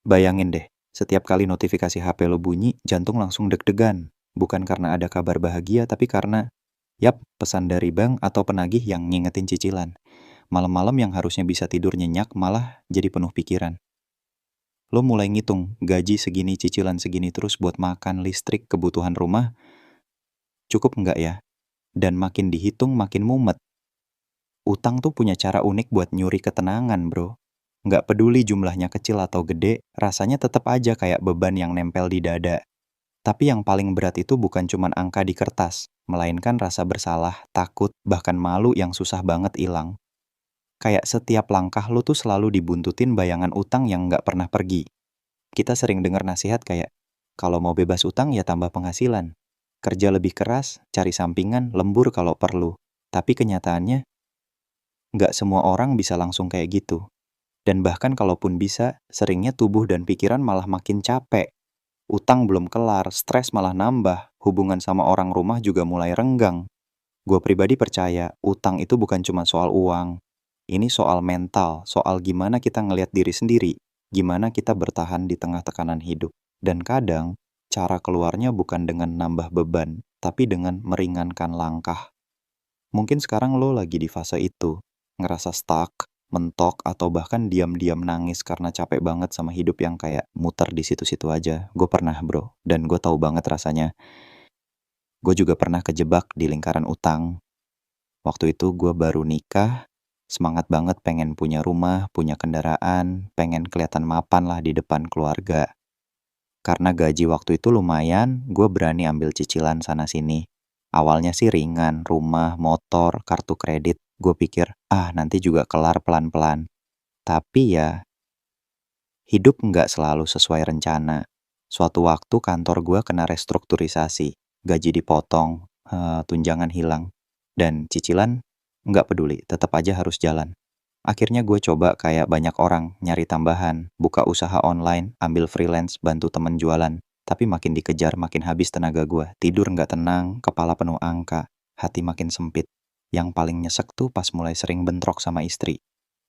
Bayangin deh, setiap kali notifikasi HP lo bunyi, jantung langsung deg-degan. Bukan karena ada kabar bahagia, tapi karena, pesan dari bank atau penagih yang ngingetin cicilan. Malam-malam yang harusnya bisa tidur nyenyak, malah jadi penuh pikiran. Lo mulai ngitung, gaji segini, cicilan segini terus buat makan, listrik, kebutuhan rumah, cukup nggak ya? Dan makin dihitung, makin mumet. Utang tuh punya cara unik buat nyuri ketenangan, bro. Nggak peduli jumlahnya kecil atau gede, rasanya tetap aja kayak beban yang nempel di dada. Tapi yang paling berat itu bukan cuman angka di kertas, melainkan rasa bersalah, takut, bahkan malu yang susah banget hilang. Kayak setiap langkah lu tuh selalu dibuntutin bayangan utang yang nggak pernah pergi. Kita sering dengar nasihat kayak, kalau mau bebas utang ya tambah penghasilan. Kerja lebih keras, cari sampingan, lembur kalau perlu. Tapi kenyataannya, nggak semua orang bisa langsung kayak gitu. Dan bahkan kalaupun bisa, seringnya tubuh dan pikiran malah makin capek. Utang belum kelar, stres malah nambah, hubungan sama orang rumah juga mulai renggang. Gue pribadi percaya, utang itu bukan cuma soal uang. Ini soal mental, soal gimana kita ngelihat diri sendiri, gimana kita bertahan di tengah tekanan hidup. Dan kadang, cara keluarnya bukan dengan nambah beban, tapi dengan meringankan langkah. Mungkin sekarang lo lagi di fase itu, ngerasa stuck, mentok, atau bahkan diam-diam nangis karena capek banget sama hidup yang kayak muter di situ-situ aja. Gue pernah bro, dan gue tahu banget rasanya. Gue juga pernah kejebak di lingkaran utang. Waktu itu gue baru nikah, semangat banget pengen punya rumah, punya kendaraan, pengen kelihatan mapan lah di depan keluarga. Karena gaji waktu itu lumayan, gue berani ambil cicilan sana-sini. Awalnya sih ringan, rumah, motor, kartu kredit. Gue pikir, nanti juga kelar pelan-pelan. Tapi ya, hidup nggak selalu sesuai rencana. Suatu waktu kantor gue kena restrukturisasi, gaji dipotong, tunjangan hilang, dan cicilan nggak peduli, tetap aja harus jalan. Akhirnya gue coba kayak banyak orang, nyari tambahan, buka usaha online, ambil freelance, bantu temen jualan. Tapi makin dikejar, makin habis tenaga gue. Tidur nggak tenang, kepala penuh angka, hati makin sempit. Yang paling nyesek tuh pas mulai sering bentrok sama istri.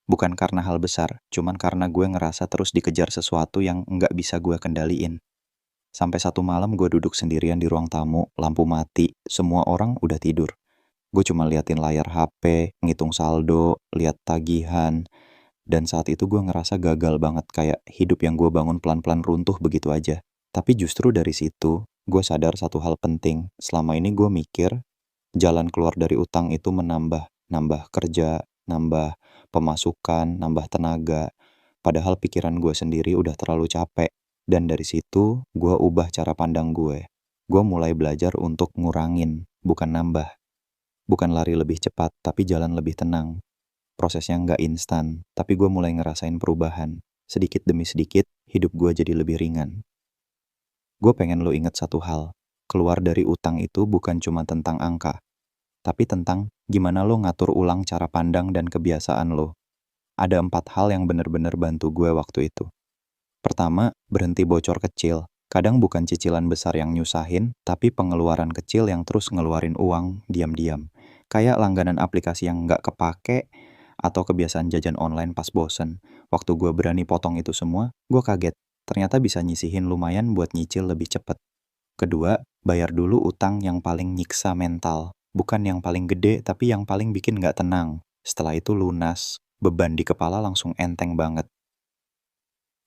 Bukan karena hal besar, cuman karena gue ngerasa terus dikejar sesuatu yang nggak bisa gue kendaliin. Sampai satu malam gue duduk sendirian di ruang tamu, lampu mati, semua orang udah tidur. Gue cuma liatin layar HP, ngitung saldo, liat tagihan, dan saat itu gue ngerasa gagal banget kayak hidup yang gue bangun pelan-pelan runtuh begitu aja. Tapi justru dari situ, gue sadar satu hal penting. Selama ini gue mikir, jalan keluar dari utang itu nambah kerja, nambah pemasukan, nambah tenaga. Padahal pikiran gue sendiri udah terlalu capek. Dan dari situ, gue ubah cara pandang gue. Gue mulai belajar untuk ngurangin, bukan nambah. Bukan lari lebih cepat, tapi jalan lebih tenang. Prosesnya nggak instan, tapi gue mulai ngerasain perubahan. Sedikit demi sedikit, hidup gue jadi lebih ringan. Gue pengen lo inget satu hal. Keluar dari utang itu bukan cuma tentang angka, tapi tentang gimana lo ngatur ulang cara pandang dan kebiasaan lo. Ada 4 hal yang bener-bener bantu gue waktu itu. Pertama, berhenti bocor kecil. Kadang bukan cicilan besar yang nyusahin, tapi pengeluaran kecil yang terus ngeluarin uang diam-diam. Kayak langganan aplikasi yang nggak kepake, atau kebiasaan jajan online pas bosen. Waktu gue berani potong itu semua, gue kaget. Ternyata bisa nyisihin lumayan buat nyicil lebih cepet. Kedua, bayar dulu utang yang paling nyiksa mental. Bukan yang paling gede, tapi yang paling bikin nggak tenang. Setelah itu lunas, beban di kepala langsung enteng banget.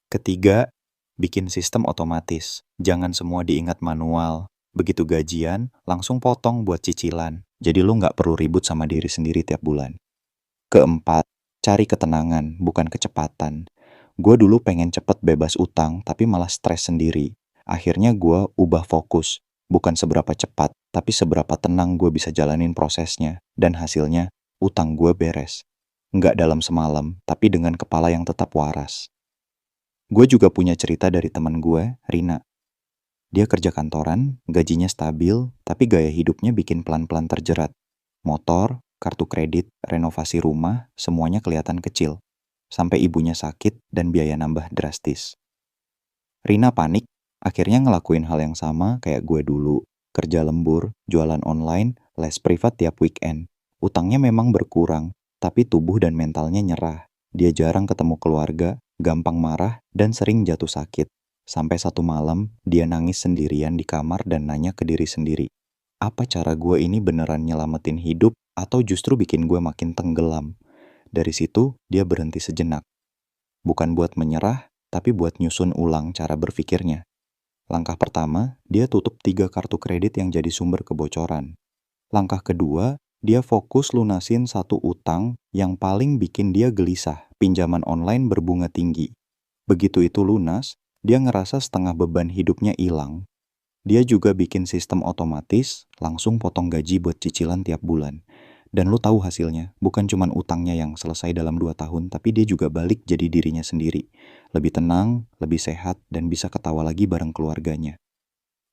Ketiga, bikin sistem otomatis. Jangan semua diingat manual. Begitu gajian, langsung potong buat cicilan. Jadi lu nggak perlu ribut sama diri sendiri tiap bulan. Keempat, cari ketenangan, bukan kecepatan. Gue dulu pengen cepet bebas utang, tapi malah stres sendiri. Akhirnya gue ubah fokus. Bukan seberapa cepat, tapi seberapa tenang gue bisa jalanin prosesnya. Dan hasilnya, utang gue beres. Nggak dalam semalam, tapi dengan kepala yang tetap waras. Gue juga punya cerita dari teman gue, Rina. Dia kerja kantoran, gajinya stabil, tapi gaya hidupnya bikin pelan-pelan terjerat. Motor, kartu kredit, renovasi rumah, semuanya kelihatan kecil. Sampai ibunya sakit dan biaya nambah drastis. Rina panik, akhirnya ngelakuin hal yang sama kayak gue dulu. Kerja lembur, jualan online, les privat tiap weekend. Utangnya memang berkurang, tapi tubuh dan mentalnya nyerah. Dia jarang ketemu keluarga, gampang marah, dan sering jatuh sakit. Sampai satu malam, dia nangis sendirian di kamar dan nanya ke diri sendiri, apa cara gue ini beneran nyelamatin hidup atau justru bikin gue makin tenggelam? Dari situ, dia berhenti sejenak. Bukan buat menyerah, tapi buat nyusun ulang cara berpikirnya. Langkah pertama, dia tutup 3 kartu kredit yang jadi sumber kebocoran. Langkah kedua, dia fokus lunasin satu utang yang paling bikin dia gelisah, pinjaman online berbunga tinggi. Begitu itu lunas, dia ngerasa setengah beban hidupnya hilang. Dia juga bikin sistem otomatis, langsung potong gaji buat cicilan tiap bulan. Dan lu tahu hasilnya, bukan cuman utangnya yang selesai dalam 2 tahun, tapi dia juga balik jadi dirinya sendiri. Lebih tenang, lebih sehat, dan bisa ketawa lagi bareng keluarganya.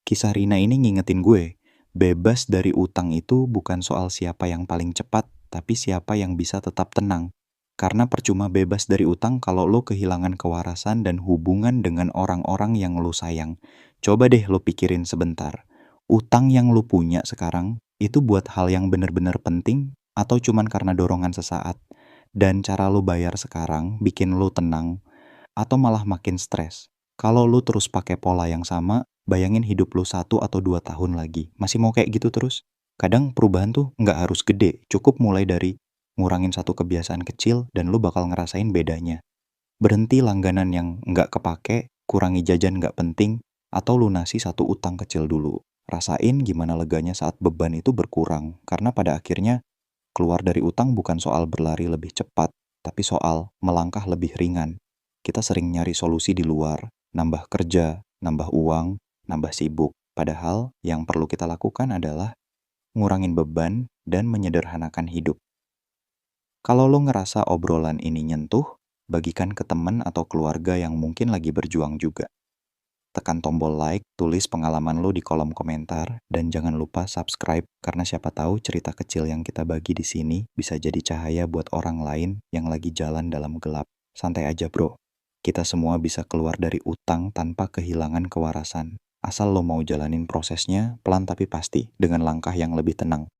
Kisah Rina ini ngingetin gue, bebas dari utang itu bukan soal siapa yang paling cepat, tapi siapa yang bisa tetap tenang. Karena percuma bebas dari utang kalau lo kehilangan kewarasan dan hubungan dengan orang-orang yang lo sayang. Coba deh lo pikirin sebentar. Utang yang lo punya sekarang, itu buat hal yang bener-bener penting atau cuman karena dorongan sesaat? Dan cara lo bayar sekarang bikin lo tenang atau malah makin stres? Kalau lo terus pakai pola yang sama, bayangin hidup lo 1 atau 2 tahun lagi. Masih mau kayak gitu terus? Kadang perubahan tuh nggak harus gede, cukup mulai dari ngurangin satu kebiasaan kecil dan lo bakal ngerasain bedanya. Berhenti langganan yang nggak kepake, kurangi jajan nggak penting, atau lunasi satu utang kecil dulu. Rasain gimana leganya saat beban itu berkurang, karena pada akhirnya keluar dari utang bukan soal berlari lebih cepat, tapi soal melangkah lebih ringan. Kita sering nyari solusi di luar, nambah kerja, nambah uang, nambah sibuk. Padahal yang perlu kita lakukan adalah ngurangin beban dan menyederhanakan hidup. Kalau lo ngerasa obrolan ini nyentuh, bagikan ke teman atau keluarga yang mungkin lagi berjuang juga. Tekan tombol like, tulis pengalaman lo di kolom komentar, dan jangan lupa subscribe karena siapa tahu cerita kecil yang kita bagi di sini bisa jadi cahaya buat orang lain yang lagi jalan dalam gelap. Santai aja bro, kita semua bisa keluar dari utang tanpa kehilangan kewarasan. Asal lo mau jalanin prosesnya pelan tapi pasti dengan langkah yang lebih tenang.